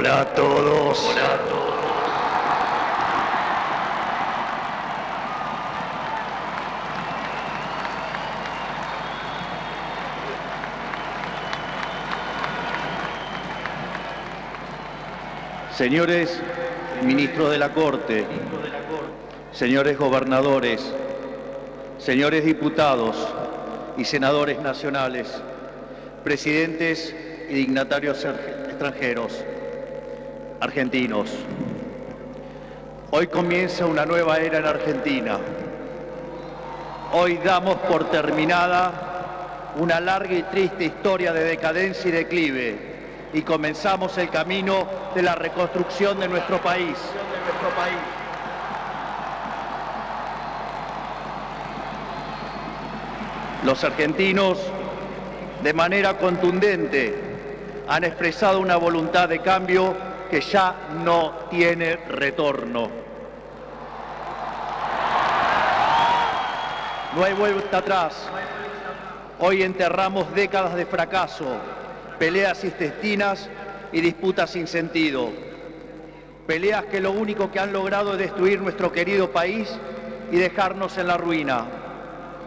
Hola a todos. Hola a todos. Señores ministros de la Corte, señores gobernadores, señores diputados y senadores nacionales, presidentes y dignatarios extranjeros, argentinos. Hoy comienza una nueva era en Argentina. Hoy damos por terminada una larga y triste historia de decadencia y declive y comenzamos el camino de la reconstrucción de nuestro país. Los argentinos, de manera contundente, han expresado una voluntad de cambio que ya no tiene retorno. No hay vuelta atrás. Hoy enterramos décadas de fracaso, peleas intestinas y disputas sin sentido. Peleas que lo único que han logrado es destruir nuestro querido país y dejarnos en la ruina.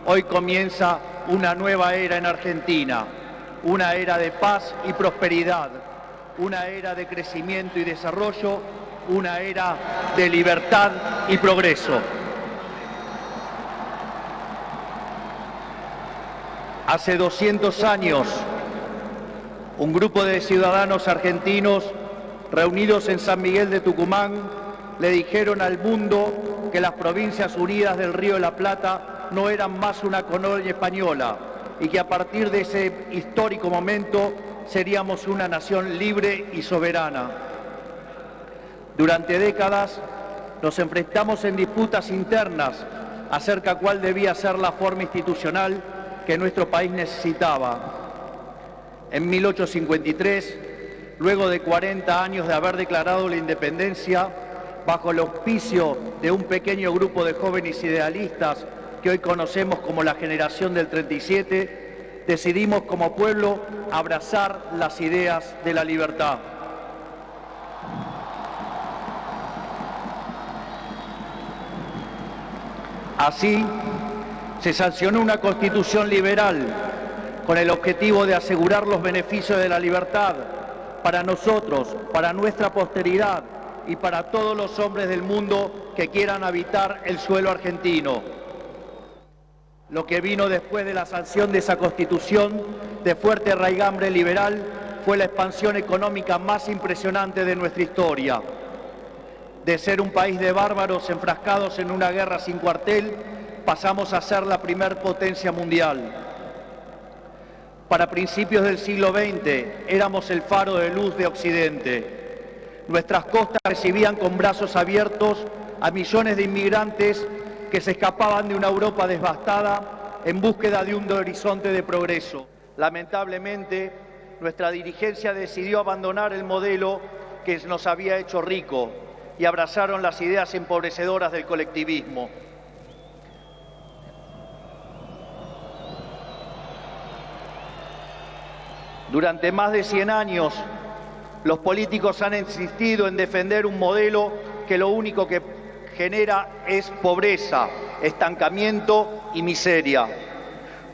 Hoy comienza una nueva era en Argentina, una era de paz y prosperidad, una era de crecimiento y desarrollo, una era de libertad y progreso. Hace 200 años, un grupo de ciudadanos argentinos reunidos en San Miguel de Tucumán le dijeron al mundo que las Provincias Unidas del Río de la Plata no eran más una colonia española y que a partir de ese histórico momento seríamos una nación libre y soberana. Durante décadas nos enfrentamos en disputas internas acerca de cuál debía ser la forma institucional que nuestro país necesitaba. En 1853, luego de 40 años de haber declarado la independencia, bajo el auspicio de un pequeño grupo de jóvenes idealistas que hoy conocemos como la generación del 37, decidimos como pueblo abrazar las ideas de la libertad. Así, se sancionó una constitución liberal con el objetivo de asegurar los beneficios de la libertad para nosotros, para nuestra posteridad y para todos los hombres del mundo que quieran habitar el suelo argentino. Lo que vino después de la sanción de esa constitución de fuerte raigambre liberal fue la expansión económica más impresionante de nuestra historia. De ser un país de bárbaros enfrascados en una guerra sin cuartel, pasamos a ser la primer potencia mundial. Para principios del siglo XX éramos el faro de luz de Occidente. Nuestras costas recibían con brazos abiertos a millones de inmigrantes que se escapaban de una Europa devastada en búsqueda de un horizonte de progreso. Lamentablemente, nuestra dirigencia decidió abandonar el modelo que nos había hecho rico y abrazaron las ideas empobrecedoras del colectivismo. Durante más de 100 años, los políticos han insistido en defender un modelo que lo único que genera es pobreza, estancamiento y miseria.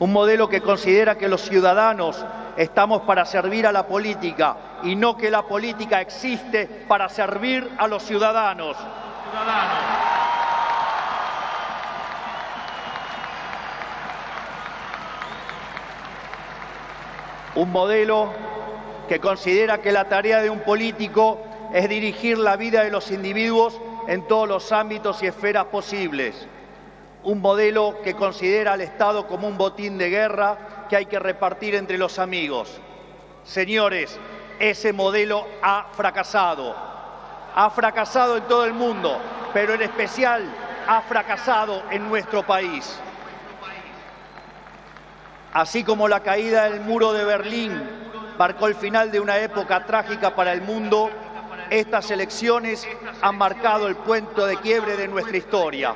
Un modelo que considera que los ciudadanos estamos para servir a la política y no que la política existe para servir a los ciudadanos. Un modelo que considera que la tarea de un político es dirigir la vida de los individuos en todos los ámbitos y esferas posibles. Un modelo que considera al Estado como un botín de guerra que hay que repartir entre los amigos. Señores, ese modelo ha fracasado. Ha fracasado en todo el mundo, pero en especial ha fracasado en nuestro país. Así como la caída del muro de Berlín marcó el final de una época trágica para el mundo, estas elecciones han marcado el punto de quiebre de nuestra historia.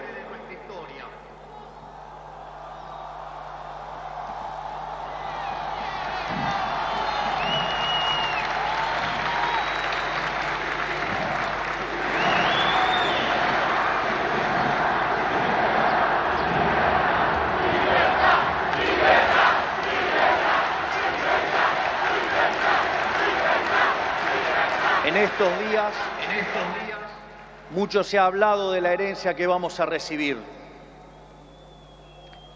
En estos días, mucho se ha hablado de la herencia que vamos a recibir.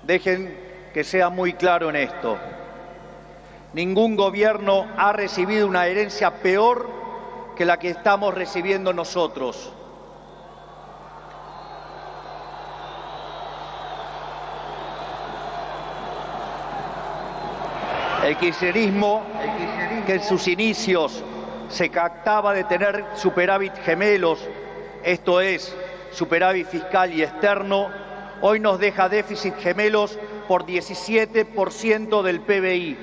Dejen que sea muy claro en esto. Ningún gobierno ha recibido una herencia peor que la que estamos recibiendo nosotros. El kirchnerismo, que en sus inicios se jactaba de tener superávit gemelos, esto es, superávit fiscal y externo, hoy nos deja déficit gemelos por 17% del PBI.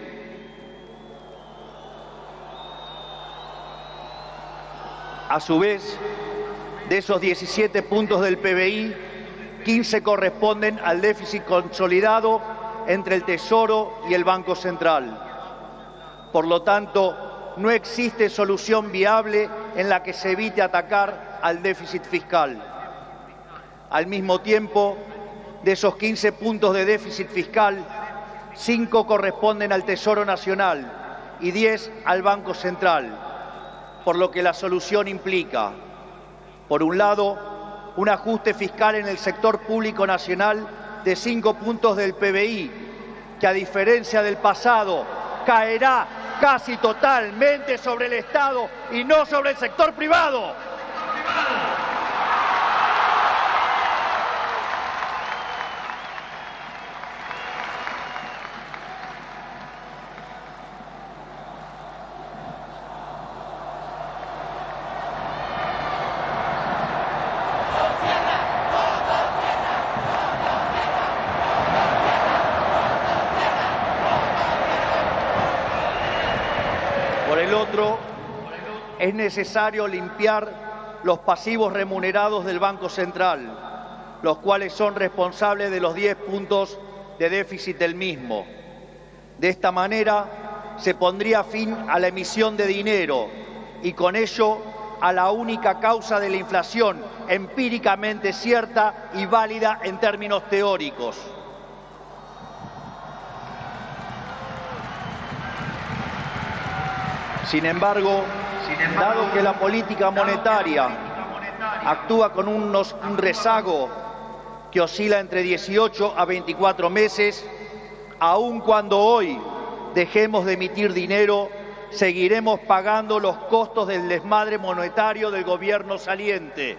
A su vez, de esos 17 puntos del PBI, 15 corresponden al déficit consolidado entre el Tesoro y el Banco Central. Por lo tanto, no existe solución viable en la que se evite atacar al déficit fiscal. Al mismo tiempo, de esos 15 puntos de déficit fiscal, 5 corresponden al Tesoro Nacional y 10 al Banco Central, por lo que la solución implica, por un lado, un ajuste fiscal en el sector público nacional de 5 puntos del PBI, que a diferencia del pasado, caerá casi totalmente sobre el Estado y no sobre el sector privado. Por el otro, es necesario limpiar los pasivos remunerados del Banco Central, los cuales son responsables de los 10 puntos de déficit del mismo. De esta manera, se pondría fin a la emisión de dinero y con ello a la única causa de la inflación empíricamente cierta y válida en términos teóricos. Sin embargo, dado que la política monetaria actúa con un rezago que oscila entre 18 a 24 meses, aun cuando hoy dejemos de emitir dinero, seguiremos pagando los costos del desmadre monetario del gobierno saliente.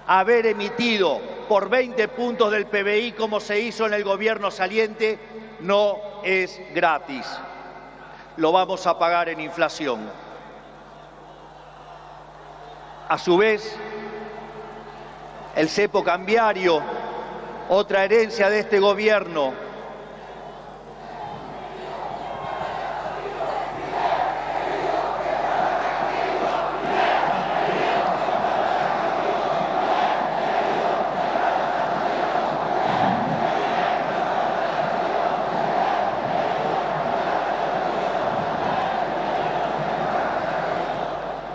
Haber emitido por 20 puntos del PBI, como se hizo en el gobierno saliente, no es gratis. Lo vamos a pagar en inflación. A su vez, el cepo cambiario, otra herencia de este gobierno,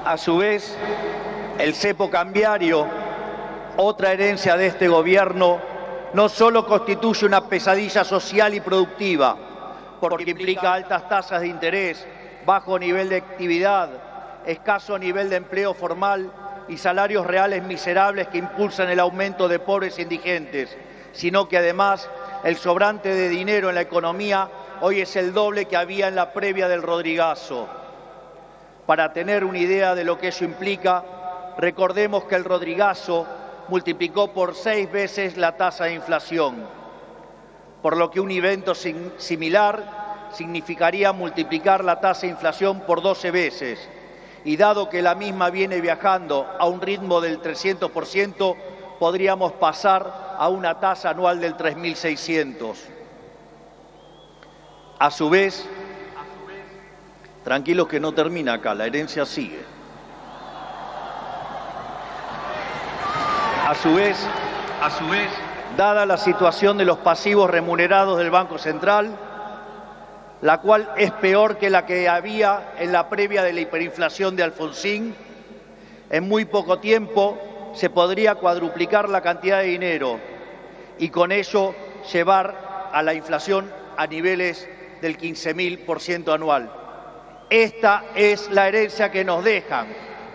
a su vez, el cepo cambiario, otra herencia de este gobierno, no solo constituye una pesadilla social y productiva, porque implica altas tasas de interés, bajo nivel de actividad, escaso nivel de empleo formal y salarios reales miserables que impulsan el aumento de pobres e indigentes, sino que además el sobrante de dinero en la economía hoy es el doble que había en la previa del Rodrigazo. Para tener una idea de lo que eso implica, recordemos que el Rodrigazo multiplicó por 6 veces la tasa de inflación, por lo que un evento similar significaría multiplicar la tasa de inflación por 12 veces, y dado que la misma viene viajando a un ritmo del 300%, podríamos pasar a una tasa anual del 3.600. A su vez, tranquilos que no termina acá, la herencia sigue. A su vez, dada la situación de los pasivos remunerados del Banco Central, la cual es peor que la que había en la previa de la hiperinflación de Alfonsín, en muy poco tiempo se podría cuadruplicar la cantidad de dinero y con ello llevar a la inflación a niveles del 15.000% anual. Esta es la herencia que nos dejan,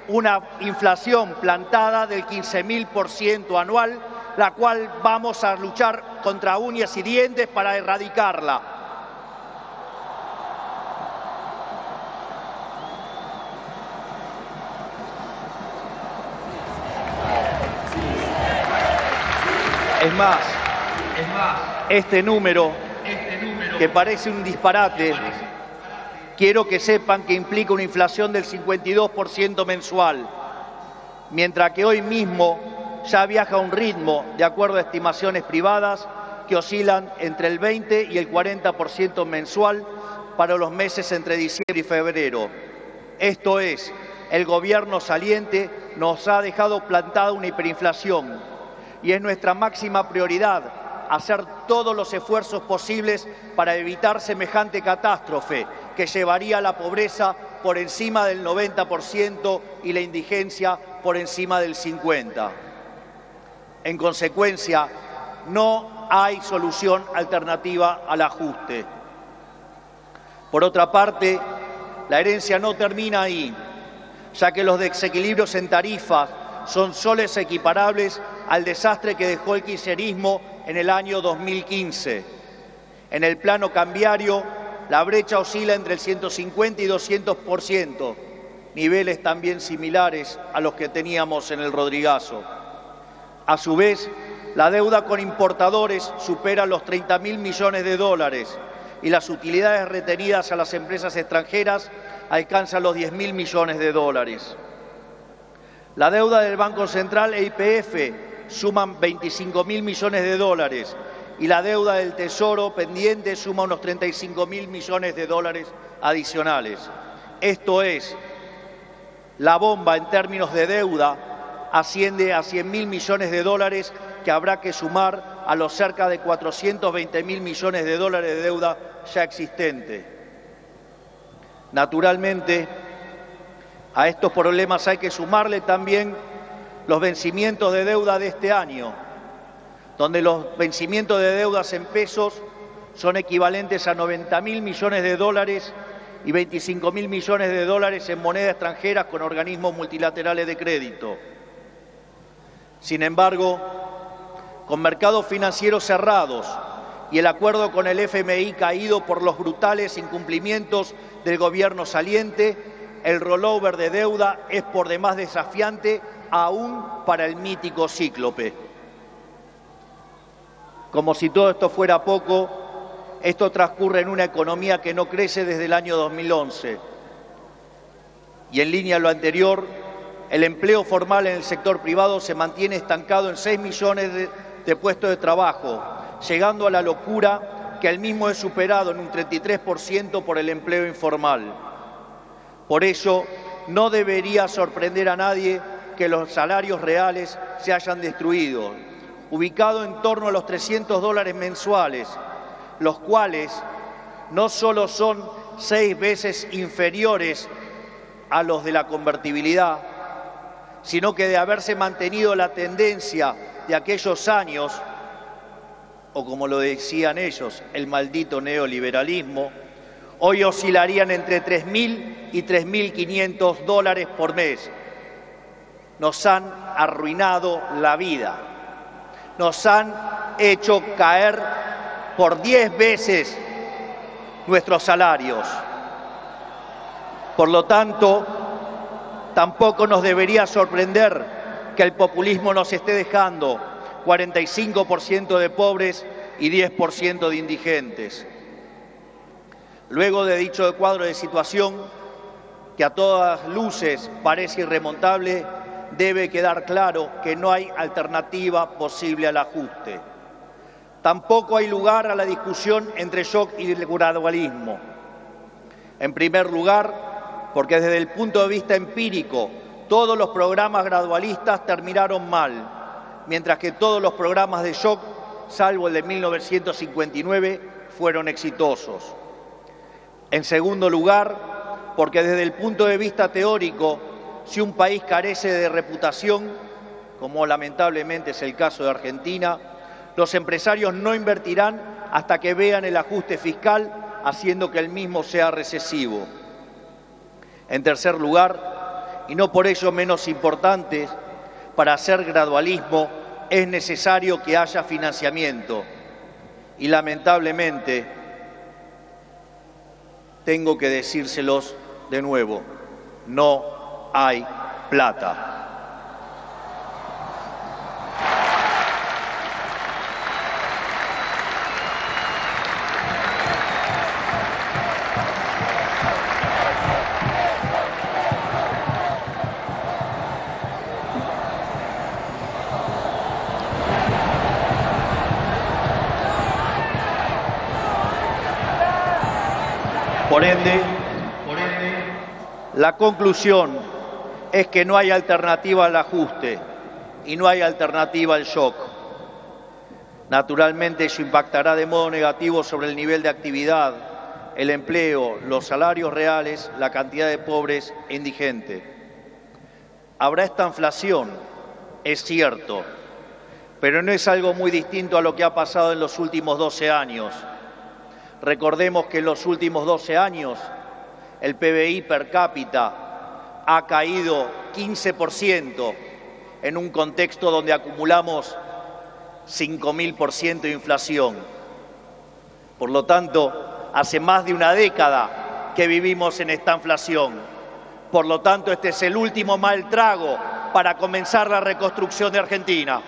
una inflación plantada del 15.000% anual, la cual vamos a luchar contra uñas y dientes para erradicarla. Es más, este número, que parece un disparate, quiero que sepan que implica una inflación del 52% mensual, mientras que hoy mismo ya viaja a un ritmo, de acuerdo a estimaciones privadas, que oscilan entre el 20 y el 40% mensual para los meses entre diciembre y febrero. Esto es, el gobierno saliente nos ha dejado plantada una hiperinflación y es nuestra máxima prioridad hacer todos los esfuerzos posibles para evitar semejante catástrofe que llevaría a la pobreza por encima del 90% y la indigencia por encima del 50%. En consecuencia, no hay solución alternativa al ajuste. Por otra parte, la herencia no termina ahí, ya que los desequilibrios en tarifas son soles equiparables al desastre que dejó el kirchnerismo en el año 2015. En el plano cambiario, la brecha oscila entre el 150 y 200%, niveles también similares a los que teníamos en el Rodrigazo. A su vez, la deuda con importadores supera los 30.000 millones de dólares y las utilidades retenidas a las empresas extranjeras alcanzan los 10.000 millones de dólares. La deuda del Banco Central e YPF suman 25.000 millones de dólares y la deuda del Tesoro pendiente suma unos 35.000 millones de dólares adicionales. Esto es, la bomba en términos de deuda asciende a 100.000 millones de dólares que habrá que sumar a los cerca de 420.000 millones de dólares de deuda ya existente. Naturalmente, a estos problemas hay que sumarle también los vencimientos de deuda de este año, donde los vencimientos de deudas en pesos son equivalentes a 90.000 millones de dólares y 25.000 millones de dólares en moneda extranjera con organismos multilaterales de crédito. Sin embargo, con mercados financieros cerrados y el acuerdo con el FMI caído por los brutales incumplimientos del gobierno saliente, el rollover de deuda es por demás desafiante aún para el mítico cíclope. Como si todo esto fuera poco, esto transcurre en una economía que no crece desde el año 2011. Y en línea a lo anterior, el empleo formal en el sector privado se mantiene estancado en 6 millones de puestos de trabajo, llegando a la locura que el mismo es superado en un 33% por el empleo informal. Por ello, no debería sorprender a nadie que los salarios reales se hayan destruido, ubicado en torno a los $300 mensuales, los cuales no solo son 6 veces inferiores a los de la convertibilidad, sino que de haberse mantenido la tendencia de aquellos años, o como lo decían ellos, el maldito neoliberalismo, hoy oscilarían entre 3.000 y 3.500 dólares por mes. Nos han arruinado la vida. Nos han hecho caer por 10 veces nuestros salarios. Por lo tanto, tampoco nos debería sorprender que el populismo nos esté dejando 45% de pobres y 10% de indigentes. Luego de dicho cuadro de situación, que a todas luces parece irremontable, debe quedar claro que no hay alternativa posible al ajuste. Tampoco hay lugar a la discusión entre shock y el gradualismo. En primer lugar, porque desde el punto de vista empírico, todos los programas gradualistas terminaron mal, mientras que todos los programas de shock, salvo el de 1959, fueron exitosos. En segundo lugar, porque desde el punto de vista teórico, si un país carece de reputación, como lamentablemente es el caso de Argentina, los empresarios no invertirán hasta que vean el ajuste fiscal, haciendo que el mismo sea recesivo. En tercer lugar, y no por ello menos importantes, para hacer gradualismo es necesario que haya financiamiento. Y lamentablemente, tengo que decírselos de nuevo, no hay plata. Por ende, la conclusión es que no hay alternativa al ajuste y no hay alternativa al shock. Naturalmente, eso impactará de modo negativo sobre el nivel de actividad, el empleo, los salarios reales, la cantidad de pobres e indigentes. Habrá esta inflación, es cierto, pero no es algo muy distinto a lo que ha pasado en los últimos 12 años. Recordemos que en los últimos 12 años el PBI per cápita ha caído 15% en un contexto donde acumulamos 5.000% de inflación. Por lo tanto, hace más de una década que vivimos en esta inflación. Por lo tanto, este es el último mal trago para comenzar la reconstrucción de Argentina.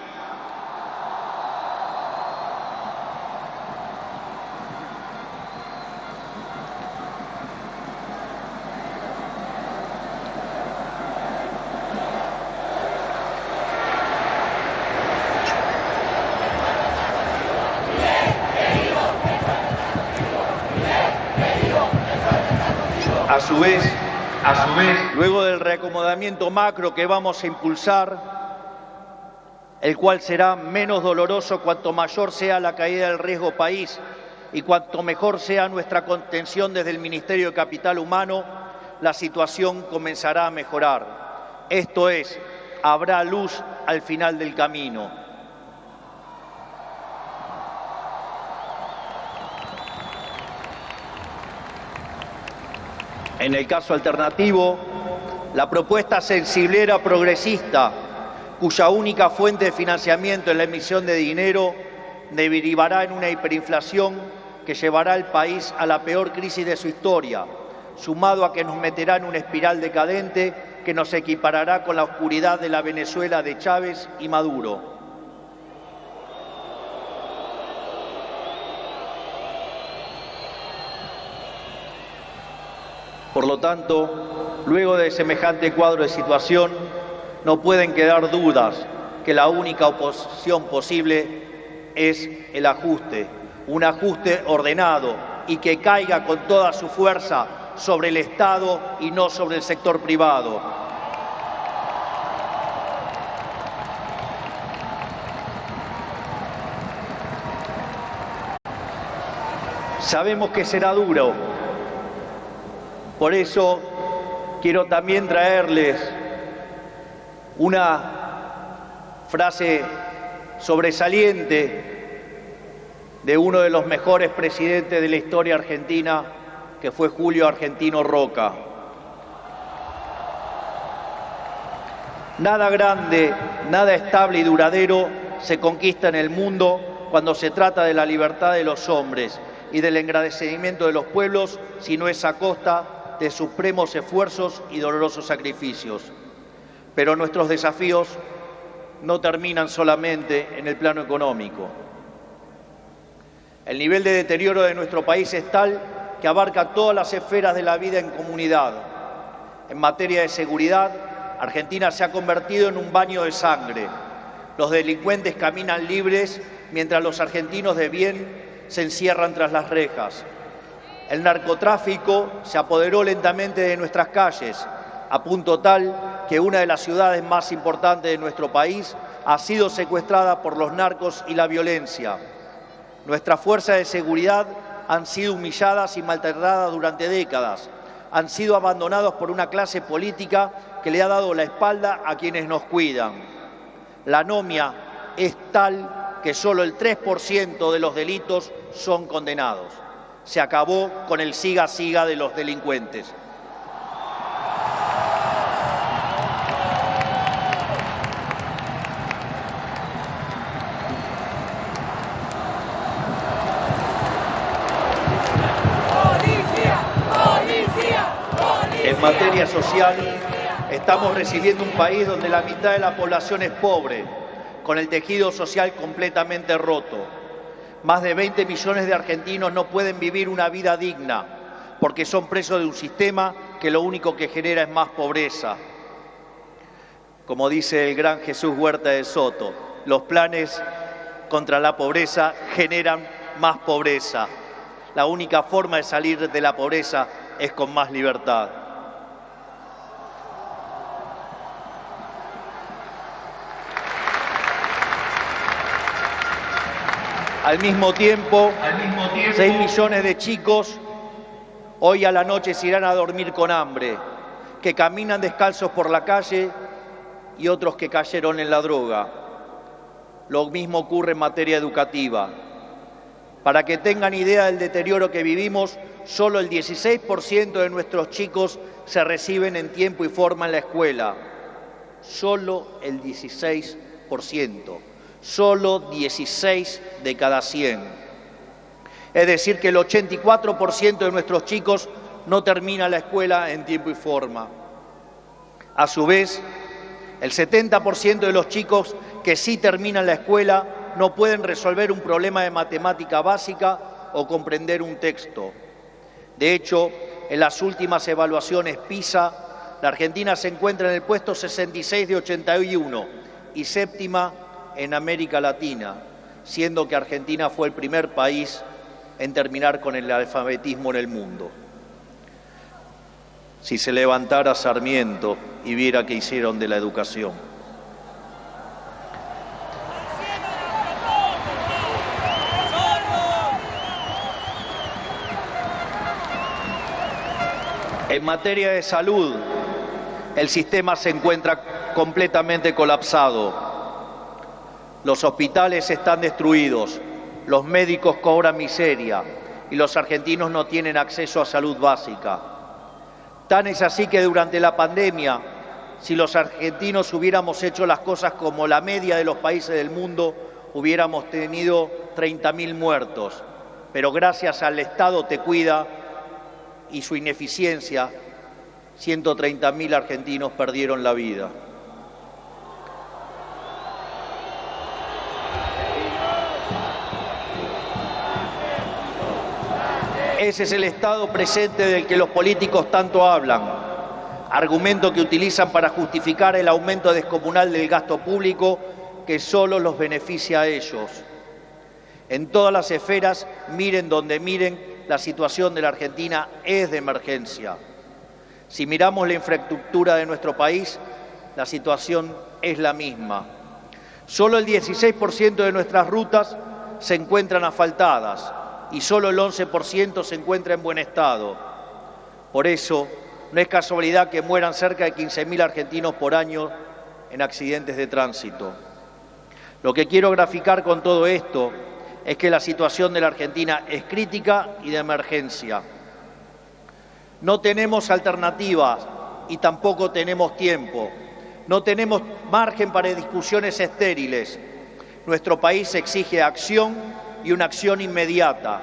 A su vez, luego del reacomodamiento macro que vamos a impulsar, el cual será menos doloroso cuanto mayor sea la caída del riesgo país y cuanto mejor sea nuestra contención desde el Ministerio de Capital Humano, la situación comenzará a mejorar. Esto es, habrá luz al final del camino. En el caso alternativo, la propuesta sensiblera progresista, cuya única fuente de financiamiento es la emisión de dinero, derivará en una hiperinflación que llevará al país a la peor crisis de su historia, sumado a que nos meterá en una espiral decadente que nos equiparará con la oscuridad de la Venezuela de Chávez y Maduro. Por lo tanto, luego de semejante cuadro de situación, no pueden quedar dudas que la única oposición posible es el ajuste, un ajuste ordenado y que caiga con toda su fuerza sobre el Estado y no sobre el sector privado. Sabemos que será duro. Por eso quiero también traerles una frase sobresaliente de uno de los mejores presidentes de la historia argentina, que fue Julio Argentino Roca. Nada grande, nada estable y duradero se conquista en el mundo cuando se trata de la libertad de los hombres y del engrandecimiento de los pueblos, si no es a costa de supremos esfuerzos y dolorosos sacrificios. Pero nuestros desafíos no terminan solamente en el plano económico. El nivel de deterioro de nuestro país es tal que abarca todas las esferas de la vida en comunidad. En materia de seguridad, Argentina se ha convertido en un baño de sangre. Los delincuentes caminan libres mientras los argentinos de bien se encierran tras las rejas. El narcotráfico se apoderó lentamente de nuestras calles, a punto tal que una de las ciudades más importantes de nuestro país ha sido secuestrada por los narcos y la violencia. Nuestras fuerzas de seguridad han sido humilladas y maltratadas durante décadas. Han sido abandonados por una clase política que le ha dado la espalda a quienes nos cuidan. La anomia es tal que solo el 3% de los delitos son condenados. Se acabó con el siga-siga de los delincuentes. En materia social, estamos recibiendo un país donde la mitad de la población es pobre, con el tejido social completamente roto. Más de 20 millones de argentinos no pueden vivir una vida digna porque son presos de un sistema que lo único que genera es más pobreza. Como dice el gran Jesús Huerta de Soto, los planes contra la pobreza generan más pobreza. La única forma de salir de la pobreza es con más libertad. Al mismo tiempo, 6 millones de chicos hoy a la noche se irán a dormir con hambre, que caminan descalzos por la calle y otros que cayeron en la droga. Lo mismo ocurre en materia educativa. Para que tengan idea del deterioro que vivimos, solo el 16% de nuestros chicos se reciben en tiempo y forma en la escuela. Solo el 16%. Solo 16 de cada 100. Es decir, que el 84% de nuestros chicos no termina la escuela en tiempo y forma. A su vez, el 70% de los chicos que sí terminan la escuela no pueden resolver un problema de matemática básica o comprender un texto. De hecho, en las últimas evaluaciones PISA, la Argentina se encuentra en el puesto 66 de 81 y séptima en América Latina, siendo que Argentina fue el primer país en terminar con el alfabetismo en el mundo. Si se levantara Sarmiento y viera qué hicieron de la educación. En materia de salud, el sistema se encuentra completamente colapsado. Los hospitales están destruidos, los médicos cobran miseria y los argentinos no tienen acceso a salud básica. Tan es así que durante la pandemia, si los argentinos hubiéramos hecho las cosas como la media de los países del mundo, hubiéramos tenido 30.000 muertos. Pero gracias al Estado Te Cuida y su ineficiencia, 130.000 argentinos perdieron la vida. Ese es el estado presente del que los políticos tanto hablan, argumento que utilizan para justificar el aumento descomunal del gasto público que solo los beneficia a ellos. En todas las esferas, miren donde miren, la situación de la Argentina es de emergencia. Si miramos la infraestructura de nuestro país, la situación es la misma. Solo el 16% de nuestras rutas se encuentran asfaltadas y solo el 11% se encuentra en buen estado. Por eso, no es casualidad que mueran cerca de 15.000 argentinos por año en accidentes de tránsito. Lo que quiero graficar con todo esto es que la situación de la Argentina es crítica y de emergencia. No tenemos alternativas y tampoco tenemos tiempo. No tenemos margen para discusiones estériles. Nuestro país exige acción y una acción inmediata.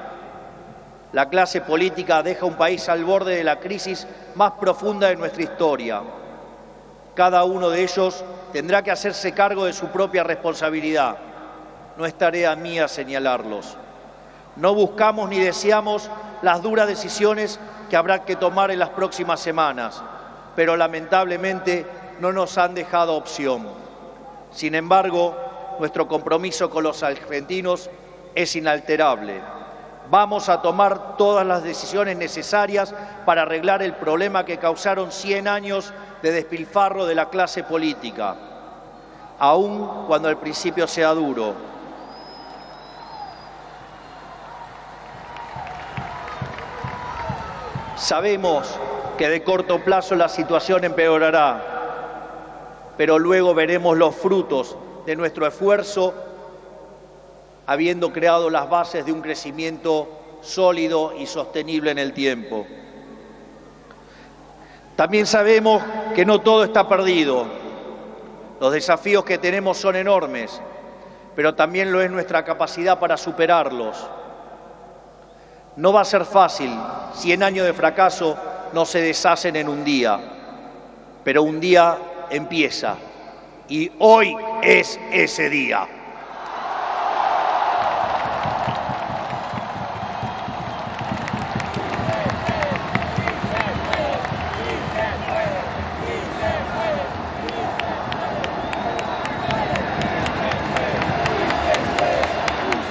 La clase política deja un país al borde de la crisis más profunda de nuestra historia. Cada uno de ellos tendrá que hacerse cargo de su propia responsabilidad. No es tarea mía señalarlos. No buscamos ni deseamos las duras decisiones que habrá que tomar en las próximas semanas, pero lamentablemente no nos han dejado opción. Sin embargo, nuestro compromiso con los argentinos es inalterable. Vamos a tomar todas las decisiones necesarias para arreglar el problema que causaron 100 años de despilfarro de la clase política, aun cuando al principio sea duro. Sabemos que de corto plazo la situación empeorará, pero luego veremos los frutos de nuestro esfuerzo, habiendo creado las bases de un crecimiento sólido y sostenible en el tiempo. También sabemos que no todo está perdido. Los desafíos que tenemos son enormes, pero también lo es nuestra capacidad para superarlos. No va a ser fácil, 100 años de fracaso no se deshacen en un día, pero un día empieza y hoy es ese día.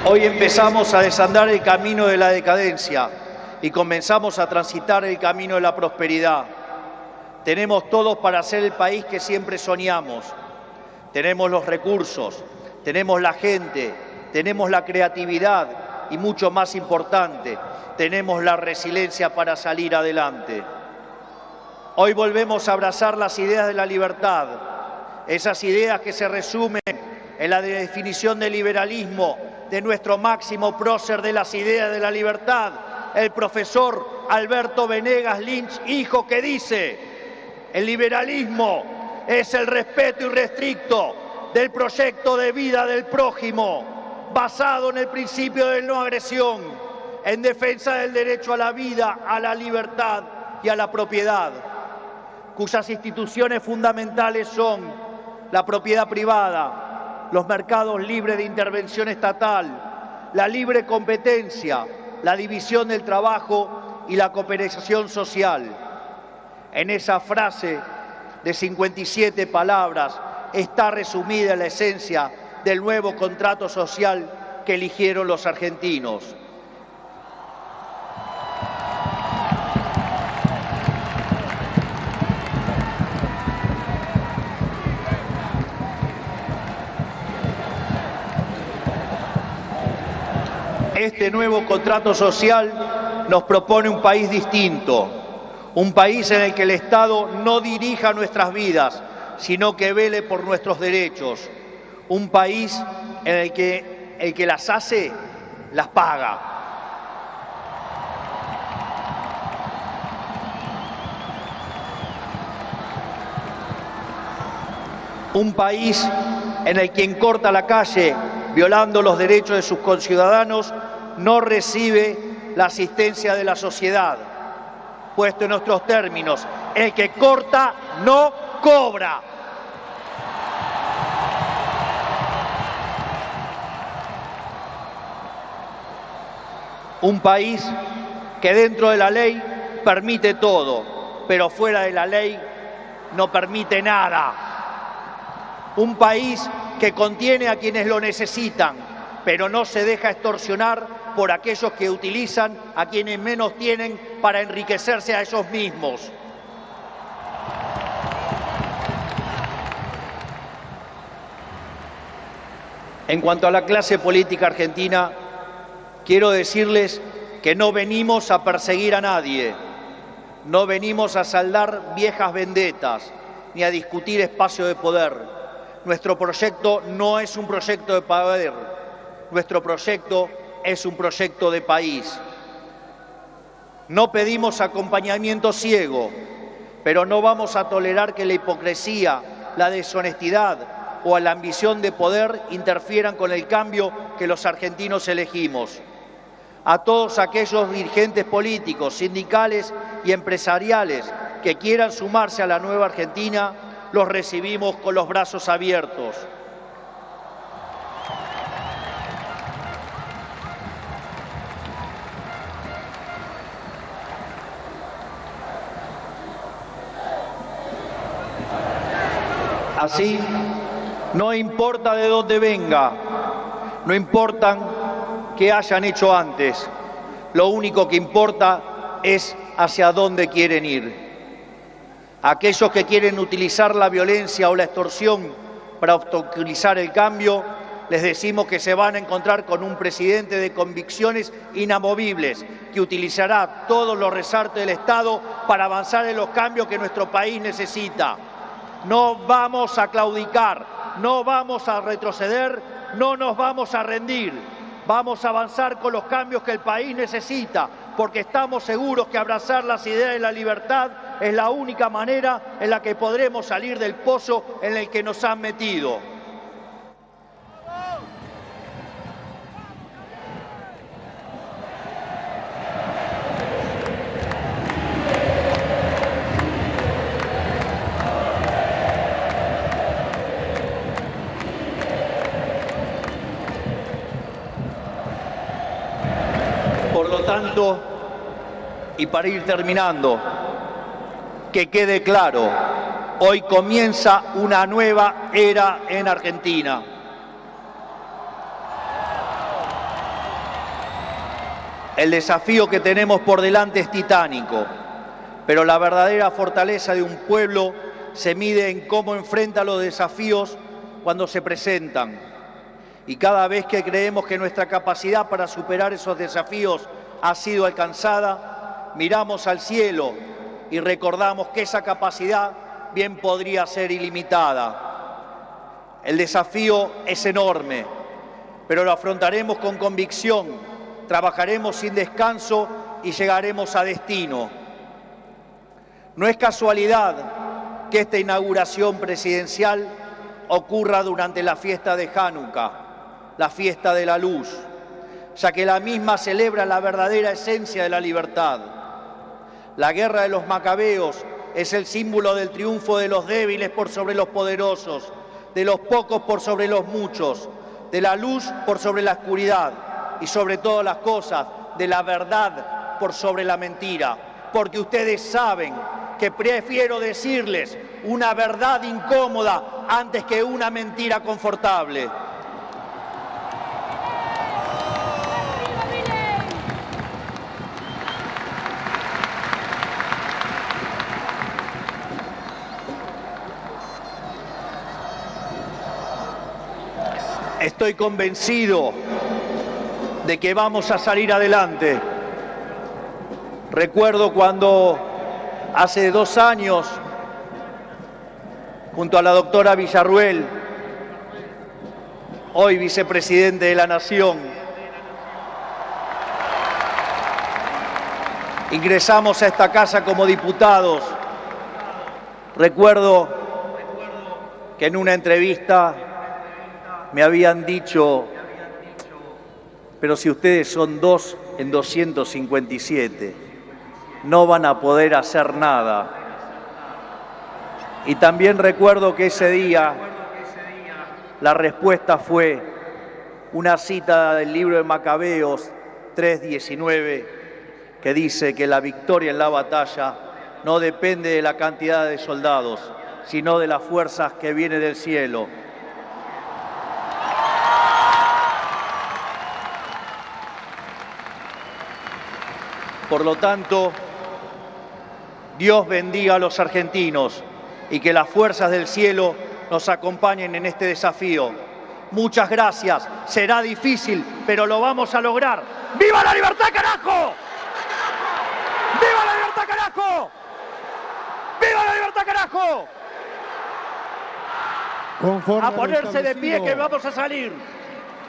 Hoy empezamos a desandar el camino de la decadencia y comenzamos a transitar el camino de la prosperidad. Tenemos todos para ser el país que siempre soñamos. Tenemos los recursos, tenemos la gente, tenemos la creatividad y, mucho más importante, tenemos la resiliencia para salir adelante. Hoy volvemos a abrazar las ideas de la libertad, esas ideas que se resumen en la definición del liberalismo de nuestro máximo prócer de las ideas de la libertad, el profesor Alberto Venegas Lynch, hijo, que dice: el liberalismo es el respeto irrestricto del proyecto de vida del prójimo, basado en el principio de no agresión, en defensa del derecho a la vida, a la libertad y a la propiedad, cuyas instituciones fundamentales son la propiedad privada, los mercados libres de intervención estatal, la libre competencia, la división del trabajo y la cooperación social. En esa frase de 57 palabras está resumida la esencia del nuevo contrato social que eligieron los argentinos. Este nuevo contrato social nos propone un país distinto, un país en el que el Estado no dirija nuestras vidas, sino que vele por nuestros derechos, un país en el que las hace, las paga. Un país en el que quien corta la calle violando los derechos de sus conciudadanos no recibe la asistencia de la sociedad. Puesto en nuestros términos, el que corta no cobra. Un país que dentro de la ley permite todo, pero fuera de la ley no permite nada. Un país que contiene a quienes lo necesitan, pero no se deja extorsionar por aquellos que utilizan a quienes menos tienen para enriquecerse a ellos mismos. En cuanto a la clase política argentina, quiero decirles que no venimos a perseguir a nadie, no venimos a saldar viejas vendetas, ni a discutir espacio de poder. Nuestro proyecto no es un proyecto de poder, nuestro proyecto es un proyecto de país. No pedimos acompañamiento ciego, pero no vamos a tolerar que la hipocresía, la deshonestidad o la ambición de poder interfieran con el cambio que los argentinos elegimos. A todos aquellos dirigentes políticos, sindicales y empresariales que quieran sumarse a la nueva Argentina, los recibimos con los brazos abiertos. Así, no importa de dónde venga, no importa qué hayan hecho antes, lo único que importa es hacia dónde quieren ir. Aquellos que quieren utilizar la violencia o la extorsión para obstaculizar el cambio, les decimos que se van a encontrar con un presidente de convicciones inamovibles que utilizará todos los resortes del Estado para avanzar en los cambios que nuestro país necesita. No vamos a claudicar, no vamos a retroceder, no nos vamos a rendir. Vamos a avanzar con los cambios que el país necesita, porque estamos seguros que abrazar las ideas de la libertad es la única manera en la que podremos salir del pozo en el que nos han metido. tanto, y para ir terminando, que quede claro, hoy comienza una nueva era en Argentina. El desafío que tenemos por delante es titánico, pero la verdadera fortaleza de un pueblo se mide en cómo enfrenta los desafíos cuando se presentan. Y cada vez que creemos que nuestra capacidad para superar esos desafíos ha sido alcanzada, miramos al cielo y recordamos que esa capacidad bien podría ser ilimitada. El desafío es enorme, pero lo afrontaremos con convicción. Trabajaremos sin descanso y llegaremos a destino. No es casualidad que esta inauguración presidencial ocurra durante la fiesta de Hanukkah, la fiesta de la luz, ya que la misma celebra la verdadera esencia de la libertad. La guerra de los macabeos es el símbolo del triunfo de los débiles por sobre los poderosos, de los pocos por sobre los muchos, de la luz por sobre la oscuridad, y sobre todas las cosas, de la verdad por sobre la mentira. Porque ustedes saben que prefiero decirles una verdad incómoda antes que una mentira confortable. Estoy convencido de que vamos a salir adelante. Recuerdo cuando hace 2 años, junto a la doctora Villarruel, hoy vicepresidente de la Nación, ingresamos a esta casa como diputados. Recuerdo que en una entrevista me habían dicho: pero si ustedes son 2 en 257, no van a poder hacer nada. Y también recuerdo que ese día la respuesta fue una cita del libro de Macabeos 3:19, que dice que la victoria en la batalla no depende de la cantidad de soldados, sino de las fuerzas que vienen del cielo. Por lo tanto, Dios bendiga a los argentinos y que las fuerzas del cielo nos acompañen en este desafío. Muchas gracias. Será difícil, pero lo vamos a lograr. ¡Viva la libertad, carajo! ¡Viva la libertad, carajo! ¡Viva la libertad, carajo! Conforme a ponerse de pie que vamos a salir.